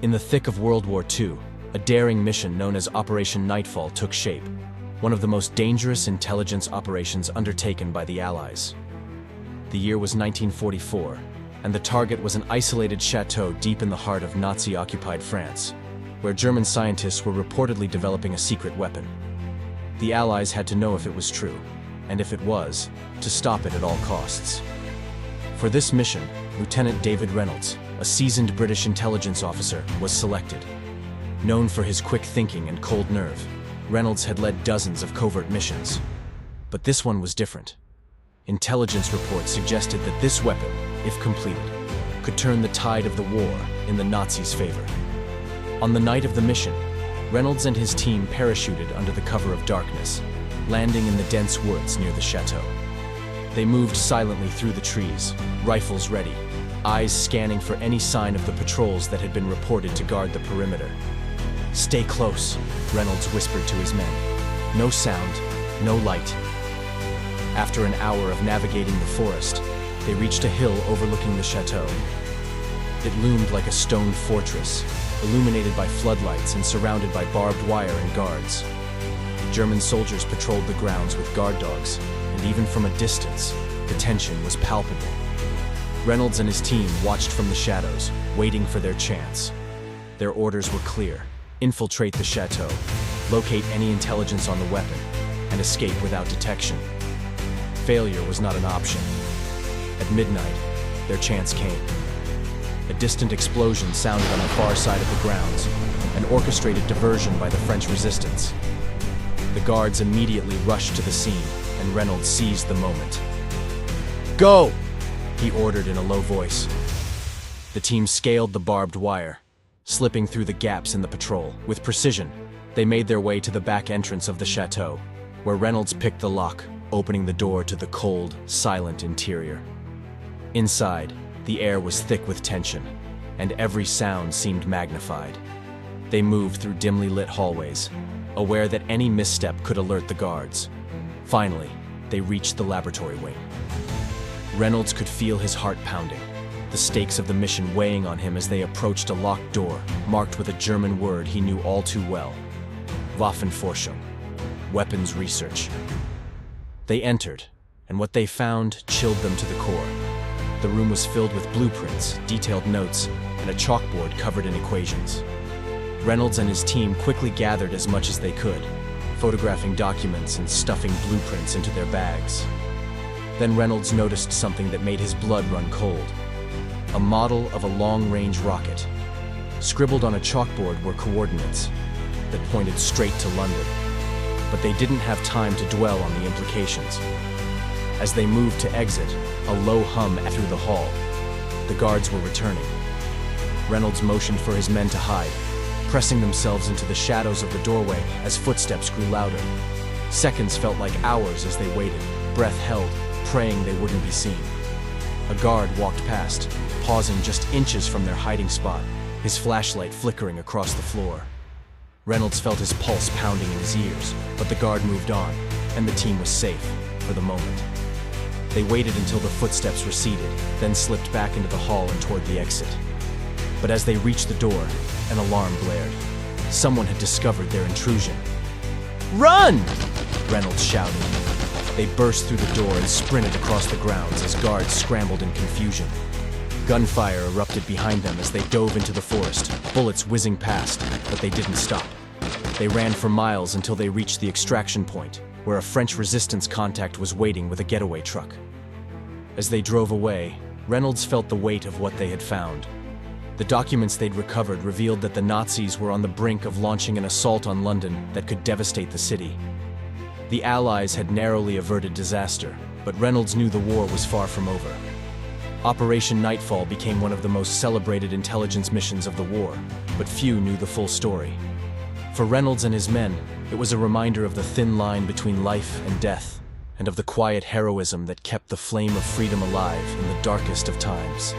In the thick of World War II, a daring mission known as Operation Nightfall took shape, one of the most dangerous intelligence operations undertaken by the Allies. The year was 1944, and the target was an isolated chateau deep in the heart of Nazi-occupied France, where German scientists were reportedly developing a secret weapon. The Allies had to know if it was true, and if it was, to stop it at all costs. For this mission, Lieutenant David Reynolds, a seasoned British intelligence officer, was selected. Known for his quick thinking and cold nerve, Reynolds had led dozens of covert missions. But this one was different. Intelligence reports suggested that this weapon, if completed, could turn the tide of the war in the Nazis' favor. On the night of the mission, Reynolds and his team parachuted under the cover of darkness, landing in the dense woods near the chateau. They moved silently through the trees, rifles ready, eyes scanning for any sign of the patrols that had been reported to guard the perimeter. "Stay close," Reynolds whispered to his men. No sound, no light. After an hour of navigating the forest, they reached a hill overlooking the chateau. It loomed like a stone fortress, illuminated by floodlights and surrounded by barbed wire and guards. German soldiers patrolled the grounds with guard dogs, and even from a distance, the tension was palpable. Reynolds and his team watched from the shadows, waiting for their chance. Their orders were clear: infiltrate the chateau, locate any intelligence on the weapon, and escape without detection. Failure was not an option. At midnight, their chance came. A distant explosion sounded on the far side of the grounds, an orchestrated diversion by the French resistance. The guards immediately rushed to the scene, and Reynolds seized the moment. "Go!" he ordered in a low voice. The team scaled the barbed wire, slipping through the gaps in the patrol. With precision, they made their way to the back entrance of the chateau, where Reynolds picked the lock, opening the door to the cold, silent interior. Inside, the air was thick with tension, and every sound seemed magnified. They moved through dimly lit hallways, aware that any misstep could alert the guards. Finally, they reached the laboratory wing. Reynolds could feel his heart pounding, the stakes of the mission weighing on him as they approached a locked door, marked with a German word he knew all too well: Waffenforschung, weapons research. They entered, and what they found chilled them to the core. The room was filled with blueprints, detailed notes, and a chalkboard covered in equations. Reynolds and his team quickly gathered as much as they could, photographing documents and stuffing blueprints into their bags. Then Reynolds noticed something that made his blood run cold: a model of a long-range rocket. Scribbled on a chalkboard were coordinates that pointed straight to London. But they didn't have time to dwell on the implications. As they moved to exit, a low hum through the hall. The guards were returning. Reynolds motioned for his men to hide, pressing themselves into the shadows of the doorway as footsteps grew louder. Seconds felt like hours as they waited, breath held, praying they wouldn't be seen. A guard walked past, pausing just inches from their hiding spot, his flashlight flickering across the floor. Reynolds felt his pulse pounding in his ears, but the guard moved on, and the team was safe, for the moment. They waited until the footsteps receded, then slipped back into the hall and toward the exit. But as they reached the door, an alarm blared. Someone had discovered their intrusion. "Run!" Reynolds shouted. They burst through the door and sprinted across the grounds as guards scrambled in confusion. Gunfire erupted behind them as they dove into the forest, bullets whizzing past, but they didn't stop. They ran for miles until they reached the extraction point, where a French resistance contact was waiting with a getaway truck. As they drove away, Reynolds felt the weight of what they had found. The documents they'd recovered revealed that the Nazis were on the brink of launching an assault on London that could devastate the city. The Allies had narrowly averted disaster, but Reynolds knew the war was far from over. Operation Nightfall became one of the most celebrated intelligence missions of the war, but few knew the full story. For Reynolds and his men, it was a reminder of the thin line between life and death, and of the quiet heroism that kept the flame of freedom alive in the darkest of times.